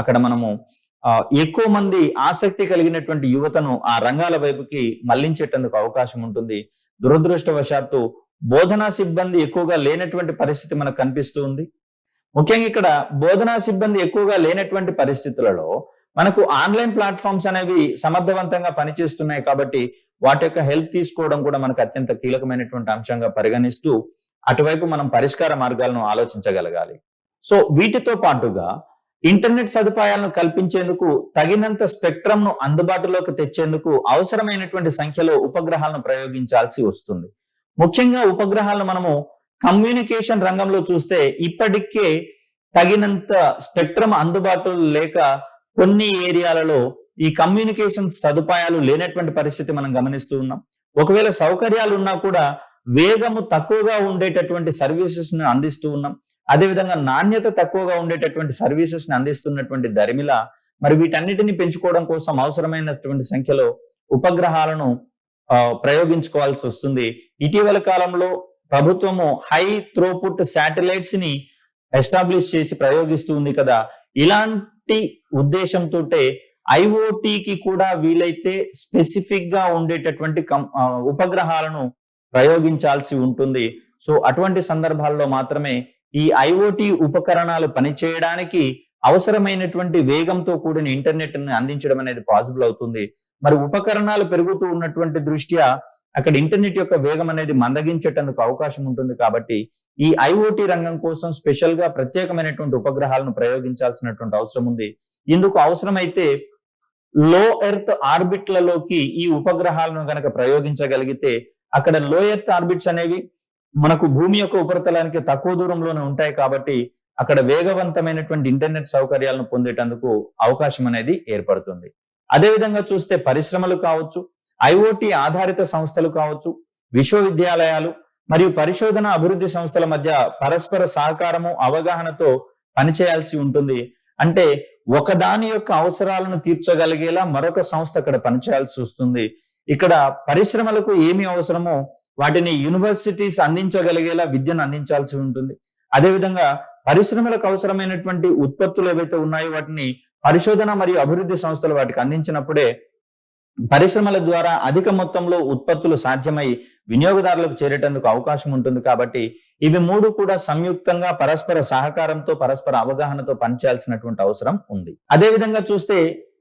అక్కడ మనము ఎక్కువ మంది ఆసక్తి కలిగినటువంటి యువతను ఆ రంగాల వైపుకి మళ్లించేటందుకు అవకాశం ఉంటుంది. దురదృష్టవశాత్తు బోధనా సిబ్బంది ఎక్కువగా లేనటువంటి పరిస్థితి మనకు కనిపిస్తూ ఉంది. ముఖ్యంగా ఇక్కడ బోధనా సిబ్బంది ఎక్కువగా లేనటువంటి పరిస్థితులలో మనకు ఆన్లైన్ ప్లాట్ఫామ్స్ అనేవి సమర్థవంతంగా పనిచేస్తున్నాయి కాబట్టి వాటి యొక్క హెల్ప్ తీసుకోవడం కూడా మనకు అత్యంత కీలకమైనటువంటి అంశంగా పరిగణిస్తూ అటువైపు మనం పరిష్కార మార్గాలను ఆలోచించగలగాలి. సో వీటితో పాటుగా ఇంటర్నెట్ సదుపాయాలను కల్పించేందుకు తగినంత స్పెక్ట్రమ్ ను అందుబాటులోకి తెచ్చేందుకు అవసరమైనటువంటి సంఖ్యలో ఉపగ్రహాలను ప్రయోగించాల్సి వస్తుంది. ముఖ్యంగా ఉపగ్రహాలను మనము కమ్యూనికేషన్ రంగంలో చూస్తే ఇప్పటికే తగినంత స్పెక్ట్రమ్ అందుబాటులో లేక కొన్ని ఏరియాలలో ఈ కమ్యూనికేషన్ సదుపాయాలు లేనటువంటి పరిస్థితి మనం గమనిస్తూ ఉన్నాం. ఒకవేళ సౌకర్యాలు ఉన్నా కూడా వేగము తక్కువగా ఉండేటటువంటి సర్వీసెస్ ను అందిస్తూ ఉన్నాం. అదేవిధంగా నాణ్యత తక్కువగా ఉండేటటువంటి సర్వీసెస్ ని అందిస్తున్నటువంటి దరిమిల మరి వీటన్నిటిని పెంచుకోవడం కోసం అవసరమైనటువంటి సంఖ్యలో ఉపగ్రహాలను ప్రయోగించుకోవాల్సి వస్తుంది. ఇటీవల కాలంలో ప్రభుత్వము హై త్రోపుట్ శాటిలైట్స్ ని ఎస్టాబ్లిష్ చేసి ప్రయోగిస్తూ ఉంది కదా. ఇలాంటి ఉద్దేశంతో ఐఓటీకి కూడా వీలైతే స్పెసిఫిక్ గా ఉండేటటువంటి ఉపగ్రహాలను ప్రయోగించాల్సి ఉంటుంది. సో అటువంటి సందర్భాల్లో మాత్రమే ఈ ఐఓటీ ఉపకరణాలు పనిచేయడానికి అవసరమైనటువంటి వేగంతో కూడిన ఇంటర్నెట్ ని అందించడం అనేది పాసిబుల్ అవుతుంది. మరి ఉపకరణాలు పెరుగుతూ ఉన్నటువంటి దృష్ట్యా అక్కడ ఇంటర్నెట్ యొక్క వేగం అనేది మందగించేటందుకు అవకాశం ఉంటుంది. కాబట్టి ఈ ఐఓటీ రంగం కోసం స్పెషల్ గా ప్రత్యేకమైనటువంటి ఉపగ్రహాలను ప్రయోగించాల్సినటువంటి అవసరం ఉంది. ఇందుకు అవసరమైతే లో ఎర్త్ ఆర్బిట్లలోకి ఈ ఉపగ్రహాలను గనక ప్రయోగించగలిగితే అక్కడ లో ఎర్త్ ఆర్బిట్స్ అనేవి మనకు భూమి యొక్క ఉపరితలానికి తక్కువ దూరంలోనే ఉంటాయి కాబట్టి అక్కడ వేగవంతమైనటువంటి ఇంటర్నెట్ సౌకర్యాలను పొందేటందుకు అవకాశం అనేది ఏర్పడుతుంది. అదేవిధంగా చూస్తే పరిశ్రమలు కావచ్చు, ఐఓటీ ఆధారిత సంస్థలు కావచ్చు, విశ్వవిద్యాలయాలు మరియు పరిశోధన అభివృద్ధి సంస్థల మధ్య పరస్పర సహకారము అవగాహనతో పనిచేయాల్సి ఉంటుంది. అంటే ఒకదాని యొక్క అవసరాలను తీర్చగలిగేలా మరొక సంస్థ అక్కడ పనిచేయాల్సి వస్తుంది. ఇక్కడ పరిశ్రమలకు ఏమి అవసరమో వాటిని యూనివర్సిటీస్ అందించగలిగేలా విద్యను అందించాల్సి ఉంటుంది. అదేవిధంగా పరిశ్రమలకు అవసరమైనటువంటి ఉత్పత్తులు ఏవైతే ఉన్నాయో వాటిని పరిశోధన మరియు అభివృద్ధి సంస్థలు వాటికి అందించినప్పుడే పరిశ్రమల ద్వారా అధిక మొత్తంలో ఉత్పత్తులు సాధ్యమై వినియోగదారులకు చేరేటందుకు అవకాశం ఉంటుంది. కాబట్టి ఇవి మూడు కూడా సంయుక్తంగా పరస్పర సహకారంతో పరస్పర అవగాహనతో పనిచేయాల్సినటువంటి అవసరం ఉంది. అదేవిధంగా చూస్తే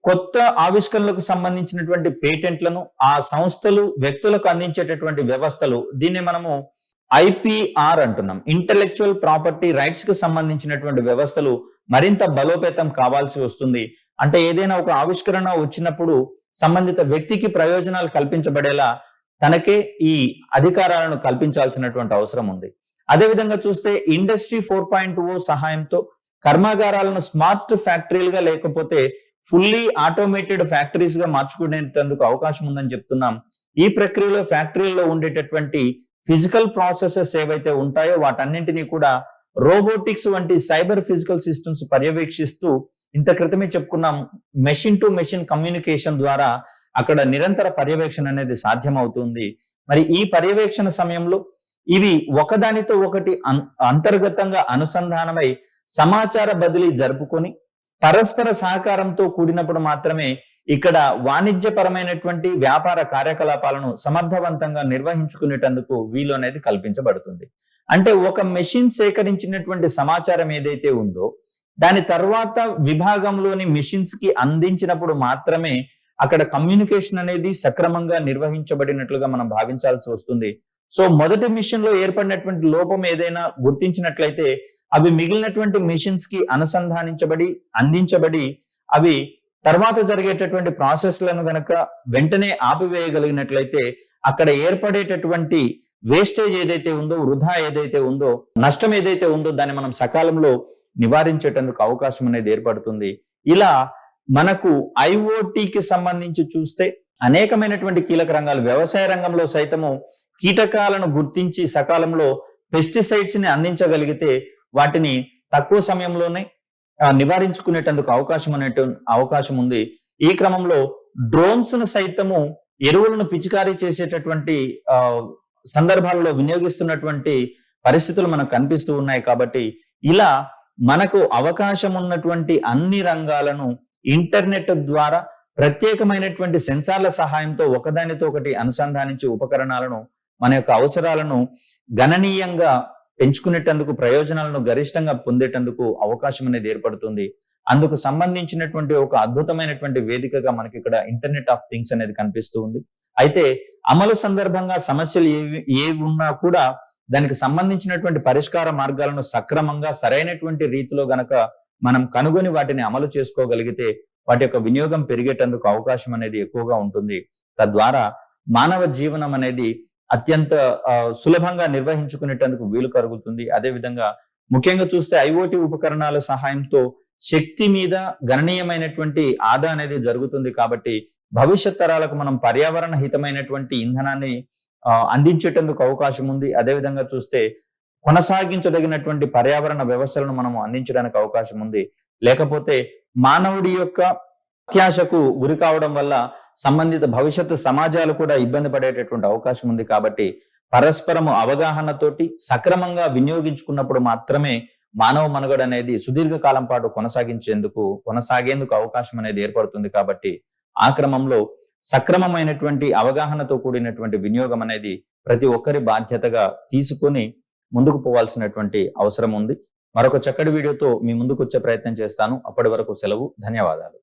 కొత్త ఆవిష్కరణలకు సంబంధించినటువంటి పేటెంట్లను ఆ సంస్థలు వ్యక్తులకు అందించేటటువంటి వ్యవస్థలు, దీన్ని మనము ఐపీఆర్ అంటున్నాం, ఇంటెలెక్చువల్ ప్రాపర్టీ రైట్స్ కి సంబంధించినటువంటి వ్యవస్థలు మరింత బలోపేతం కావాల్సి వస్తుంది. అంటే ఏదైనా ఒక ఆవిష్కరణ వచ్చినప్పుడు సంబంధిత వ్యక్తికి ప్రయోజనాలు కల్పించబడేలా తనకే ఈ అధికారాలను కల్పించాల్సినటువంటి అవసరం ఉంది. అదేవిధంగా చూస్తే ఇండస్ట్రీ 4.0 సహాయంతో కర్మాగారాలను స్మార్ట్ ఫ్యాక్టరీలుగా లేకపోతే ఫుల్లీ ఆటోమేటెడ్ ఫ్యాక్టరీస్ గా మార్చుకునేందుకు అవకాశం ఉందని చెప్తున్నాం. ఈ ప్రక్రియలో ఫ్యాక్టరీలో ఉండేటటువంటి ఫిజికల్ ప్రాసెసెస్ ఏవైతే ఉంటాయో వాటన్నింటినీ కూడా రోబోటిక్స్ వంటి సైబర్ ఫిజికల్ సిస్టమ్స్ పర్యవేక్షిస్తూ ఇంత క్రితమే చెప్పుకున్నాం మెషిన్ టు మెషిన్ కమ్యూనికేషన్ ద్వారా అక్కడ నిరంతర పర్యవేక్షణ అనేది సాధ్యమవుతుంది. మరి ఈ పర్యవేక్షణ సమయంలో ఇవి ఒకదానితో ఒకటి అంతర్గతంగా అనుసంధానమై సమాచార బదిలీ జరుపుకొని పరస్పర సహకారంతో కూడినప్పుడు మాత్రమే ఇక్కడ వాణిజ్యపరమైనటువంటి వ్యాపార కార్యకలాపాలను సమర్థవంతంగా నిర్వహించుకునేటందుకు వీలు అనేది కల్పించబడుతుంది. అంటే ఒక మెషిన్ సేకరించినటువంటి సమాచారం ఏదైతే ఉందో దాని తర్వాత విభాగంలోని మెషిన్స్ కి అందించినప్పుడు మాత్రమే అక్కడ కమ్యూనికేషన్ అనేది సక్రమంగా నిర్వహించబడినట్లుగా మనం భావించాల్సి వస్తుంది. సో మొదటి మిషన్ లో ఏర్పడినటువంటి లోపం ఏదైనా గుర్తించినట్లయితే అవి మిగిలినటువంటి మిషన్స్ కి అనుసంధానించబడి అందించబడి అవి తర్వాత జరిగేటటువంటి ప్రాసెస్లను గనక వెంటనే ఆపివేయగలిగినట్లయితే అక్కడ ఏర్పడేటటువంటి వేస్టేజ్ ఏదైతే ఉందో, వృధా ఏదైతే ఉందో, నష్టం ఏదైతే ఉందో దాన్ని మనం సకాలంలో నివారించేటందుకు అవకాశం అనేది ఏర్పడుతుంది. ఇలా మనకు ఐఓటీకి సంబంధించి చూస్తే అనేకమైనటువంటి కీలక రంగాలు, వ్యవసాయ రంగంలో సైతము కీటకాలను గుర్తించి సకాలంలో పెస్టిసైడ్స్ ని అందించగలిగితే వాటిని తక్కువ సమయంలోనే నివారించుకునేటందుకు అవకాశం ఉంది. ఈ క్రమంలో డ్రోన్స్ ను సైతము ఎరువులను పిచికారీ చేసేటటువంటి సందర్భాలలో వినియోగిస్తున్నటువంటి పరిస్థితులు మనకు కనిపిస్తూ ఉన్నాయి. కాబట్టి ఇలా మనకు అవకాశం ఉన్నటువంటి అన్ని రంగాలను ఇంటర్నెట్ ద్వారా ప్రత్యేకమైనటువంటి సెన్సార్ల సహాయంతో ఒకదానితో ఒకటి అనుసంధానించి ఉపకరణాలను మన యొక్క అవసరాలను గణనీయంగా పెంచుకునేటందుకు, ప్రయోజనాలను గరిష్టంగా పొందేటందుకు అవకాశం అనేది ఏర్పడుతుంది. అందుకు సంబంధించినటువంటి ఒక అద్భుతమైనటువంటి వేదికగా మనకి ఇక్కడ ఇంటర్నెట్ ఆఫ్ థింగ్స్ అనేది కనిపిస్తూ ఉంది. అయితే అమలు సందర్భంగా సమస్యలు ఏవి ఉన్నా కూడా దానికి సంబంధించినటువంటి పరిష్కార మార్గాలను సక్రమంగా సరైనటువంటి రీతిలో గనక మనం కనుగొని వాటిని అమలు చేసుకోగలిగితే వాటి యొక్క వినియోగం పెరిగేటందుకు అవకాశం అనేది ఎక్కువగా ఉంటుంది. తద్వారా మానవ జీవనం అనేది అత్యంత సులభంగా నిర్వహించుకునేటందుకు వీలు కలుగుతుంది. అదేవిధంగా ముఖ్యంగా చూస్తే ఐఓటి ఉపకరణాల సహాయంతో శక్తి మీద గణనీయమైనటువంటి ఆదా అనేది జరుగుతుంది. కాబట్టి భవిష్యత్ తరాలకు మనం పర్యావరణ హితమైనటువంటి ఇంధనాన్ని అందించేటందుకు అవకాశం ఉంది. అదేవిధంగా చూస్తే కొనసాగించదగినటువంటి పర్యావరణ వ్యవస్థలను మనము అందించడానికి అవకాశం ఉంది. లేకపోతే మానవుడి యొక్క అత్యాశకు గురి కావడం వల్ల సంబంధిత భవిష్యత్తు సమాజాలు కూడా ఇబ్బంది పడేటటువంటి అవకాశం ఉంది. కాబట్టి పరస్పరము అవగాహనతోటి సక్రమంగా వినియోగించుకున్నప్పుడు మాత్రమే మానవ మనుగడ అనేది సుదీర్ఘకాలం పాటు కొనసాగేందుకు అవకాశం అనేది ఏర్పడుతుంది. కాబట్టి ఆ క్రమంలో సక్రమమైనటువంటి అవగాహనతో కూడినటువంటి వినియోగం అనేది ప్రతి ఒక్కరి బాధ్యతగా తీసుకొని ముందుకు పోవాల్సినటువంటి అవసరం ఉంది. మరొక చక్కటి వీడియోతో మీ ముందుకు వచ్చే ప్రయత్నం చేస్తాను. అప్పటి వరకు సెలవు. ధన్యవాదాలు.